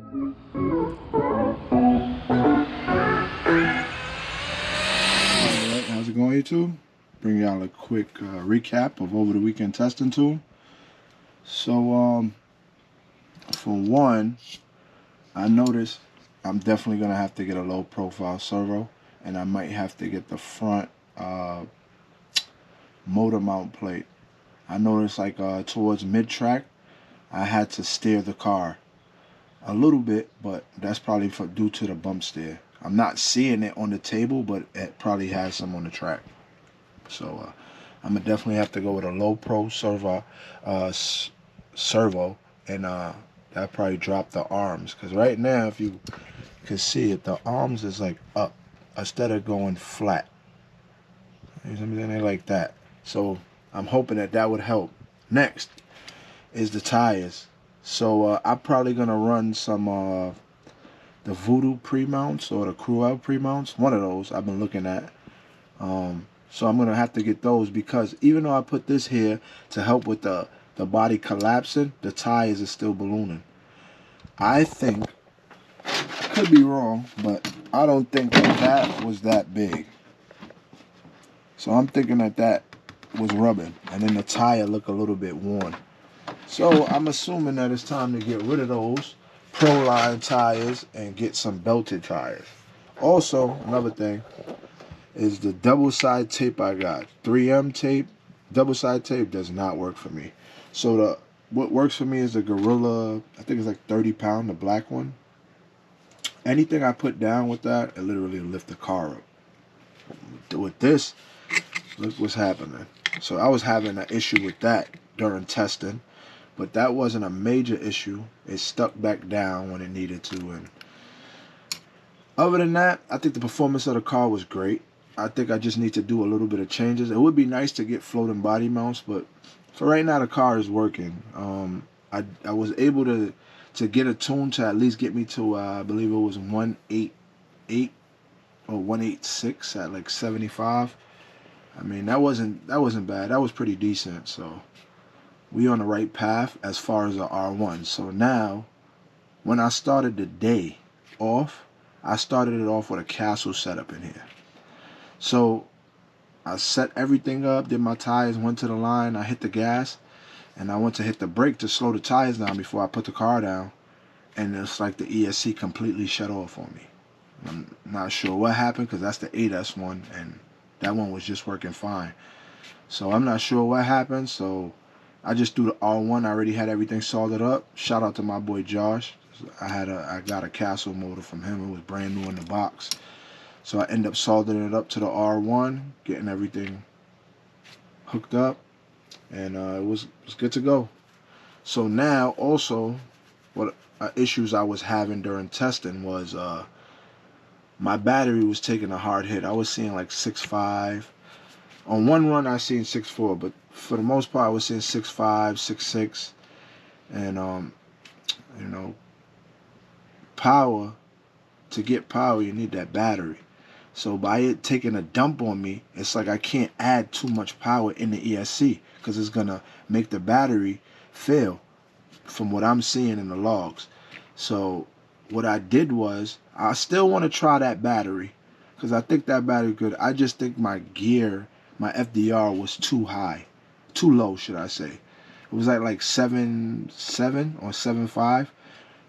Alright, how's it going, YouTube? Bring y'all a quick recap of over the weekend testing tool. So, for one, I noticed I'm definitely gonna have to get a low profile servo, and I might have to get the front motor mount plate. I noticed like towards mid-track, I had to steer the car a little bit, but that's probably due to the bump steer. I'm not seeing it on the table, but it probably has some on the track. So I'm gonna definitely have to go with a low pro servo, and that probably drop the arms, because right now, if you can see it, the arms is like up instead of going flat. You know what I'm saying? They like that. So I'm hoping that that would help. Next is the tires. So I'm probably gonna run some the Voodoo pre-mounts or the Cruel pre-mounts. One of those I've been looking at. So I'm gonna have to get those, because even though I put this here to help with the body collapsing, the tires are still ballooning. I think, I could be wrong, but I don't think that that was that big. So I'm thinking that that was rubbing, and then the tire looked a little bit worn. So I'm assuming that it's time to get rid of those Proline tires and get some belted tires. Also, another thing is the double side tape I got. 3M tape, double side tape does not work for me. So what works for me is the Gorilla, I think it's like 30 pound, the black one. Anything I put down with that, it literally lift the car up. With this, look what's happening. So I was having an issue with that during testing, but that wasn't a major issue. It stuck back down when it needed to. And other than that, I think the performance of the car was great. I think I just need to do a little bit of changes. It would be nice to get floating body mounts, but for right now, the car is working. I was able to get a tune to at least get me to I believe it was 188 or 186 at like 75. I mean, that wasn't bad. That was pretty decent. So we on the right path as far as the R1. So now, when I started the day off, I started it off with a castle setup in here. So I set everything up, did my tires, went to the line, I hit the gas, and I went to hit the brake to slow the tires down before I put the car down, and it's like the ESC completely shut off on me. I'm not sure what happened, because that's the 8S one, and that one was just working fine. So I'm not sure what happened, so I just threw the R1. I already had everything soldered up. Shout out to my boy Josh. I got a Castle motor from him. It was brand new in the box. So I end up soldering it up to the R1, getting everything hooked up, and it was good to go. So now also, what issues I was having during testing was my battery was taking a hard hit. I was seeing like 6.5. On one run I seen 6.4, but for the most part I was seeing 6.5, 6.6, and you know, power. To get power, you need that battery. So by it taking a dump on me, it's like I can't add too much power in the ESC, because it's gonna make the battery fail from what I'm seeing in the logs. So what I did was, I still want to try that battery, because I think that battery good. I just think my gear, my FDR was too high, too low, should I say. It was like 7.7 or 7.5,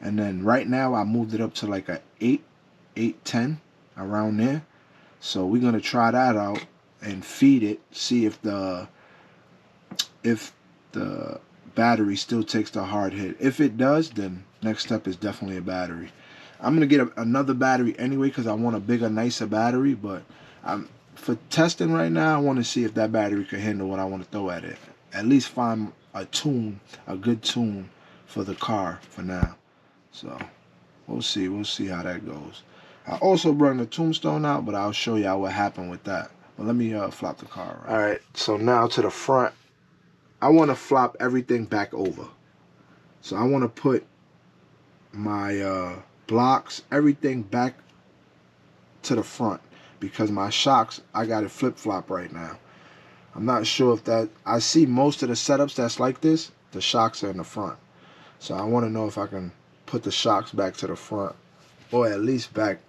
and then right now I moved it up to like a 8.10, around there. So we're gonna try that out and feed it, see if the battery still takes the hard hit. If it does, then next step is definitely a battery. I'm gonna get another battery anyway, because I want a bigger, nicer battery. But for testing right now, I want to see if that battery can handle what I want to throw at it. At least find a good tune for the car for now. So we'll see. We'll see how that goes. I also brought the tombstone out, but I'll show y'all what happened with that. But let me flop the car around. All right, so now to the front. I want to flop everything back over. So I want to put my blocks, everything back to the front, because my shocks, I got it flip-flop right now. I'm not sure if that, I see most of the setups that's like this, the shocks are in the front. So I want to know if I can put the shocks back to the front, or at least back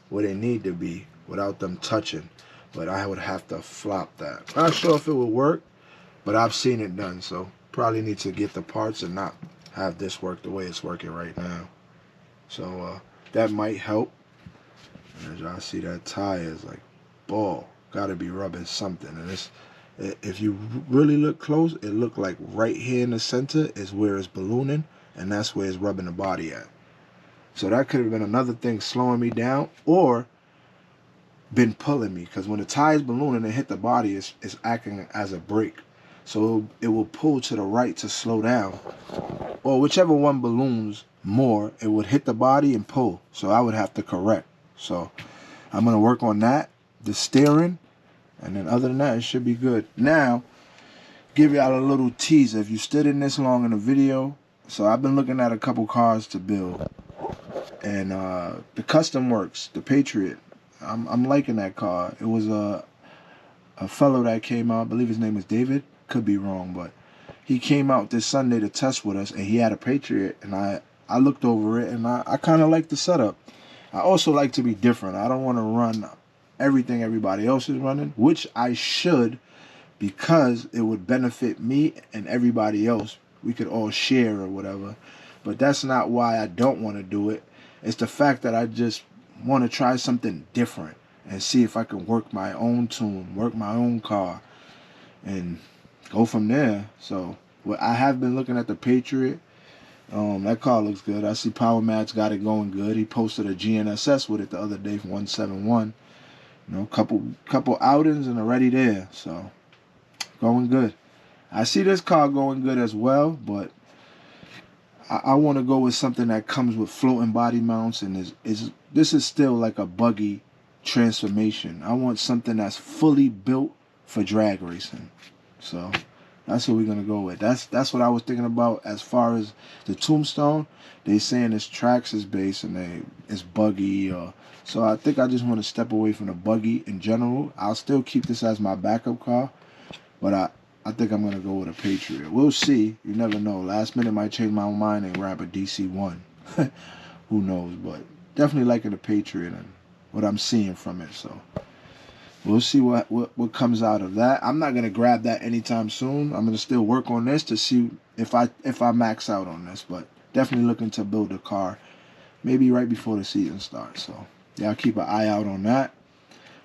where they need to be without them touching. But I would have to flop that. Not sure if it would work, but I've seen it done, so probably need to get the parts and not have this work the way it's working right now. So that might help. And as y'all see, that tire is like ball. Gotta be rubbing something. And it's, if you really look close, it look like right here in the center is where it's ballooning, and that's where it's rubbing the body at. So that could have been another thing slowing me down, or been pulling me, because when the tire's ballooning and hit the body, it's acting as a brake. So it will pull to the right to slow down, or whichever one balloons more, it would hit the body and pull. So I would have to correct. So I'm going to work on that, the steering, and then other than that, it should be good. Now, give y'all a little teaser. If you stood in this long in the video, so I've been looking at a couple cars to build. And the Custom Works, the Patriot, I'm liking that car. It was a fellow that came out, I believe his name is David, could be wrong, but he came out this Sunday to test with us, and he had a Patriot, and I looked over it, and I kind of like the setup. I also like to be different. I don't want to run everything everybody else is running, which I should, because it would benefit me and everybody else. We could all share or whatever, but that's not why I don't want to do it. It's the fact that I just want to try something different and see if I can work my own tune, work my own car, and go from there. So I have been looking at the Patriot. That car looks good. I see Power Match got it going good. He posted a GNSS with it the other day for 171. You know, couple outings and already there. So going good. I see this car going good as well, but I want to go with something that comes with floating body mounts, and this is still like a buggy transformation. I want something that's fully built for drag racing. So that's what we're gonna go with. That's what I was thinking about as far as the Tombstone. They saying it's Traxxas based and it's buggy. So I think I just want to step away from the buggy in general. I'll still keep this as my backup car, but I think I'm gonna go with a Patriot. We'll see. You never know. Last minute might change my mind and grab a DC-1. Who knows? But definitely liking the Patriot and what I'm seeing from it. So we'll see what comes out of that. I'm not gonna grab that anytime soon. I'm gonna still work on this to see if I max out on this. But definitely looking to build a car, maybe right before the season starts. So y'all keep an eye out on that.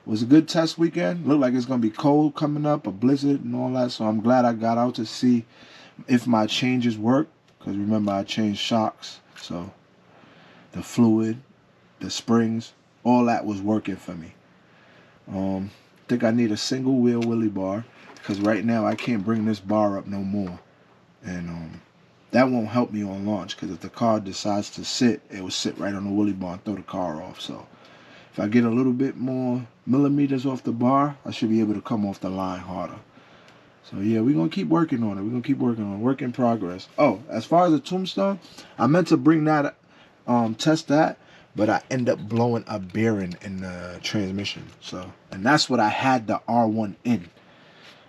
It was a good test weekend. Looked like it's gonna be cold coming up, a blizzard and all that. So I'm glad I got out to see if my changes work. Because remember, I changed shocks, so the fluid, the springs, all that was working for me. I think I need a single wheel wheelie bar, because right now I can't bring this bar up no more, and that won't help me on launch, because if the car decides to sit, it will sit right on the wheelie bar and throw the car off. So if I get a little bit more millimeters off the bar, I should be able to come off the line harder. So yeah, we're gonna keep working on it. We're gonna keep working on it. Work in progress. Oh, as far as the Tombstone, I meant to bring that test that, but I end up blowing a bearing in the transmission. So, and that's what I had the R1 in,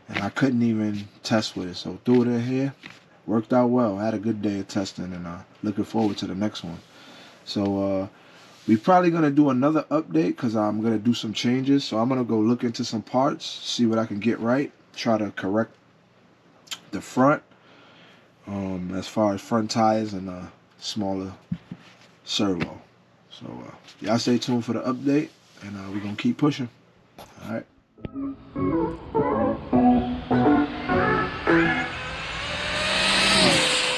and I couldn't even test with it. So threw it in here, worked out well. Had a good day of testing, and looking forward to the next one. So we're probably gonna do another update, because I'm gonna do some changes. So I'm gonna go look into some parts, see what I can get right, try to correct the front, as far as front tires and smaller servo. So y'all stay tuned for the update, and we're gonna keep pushing.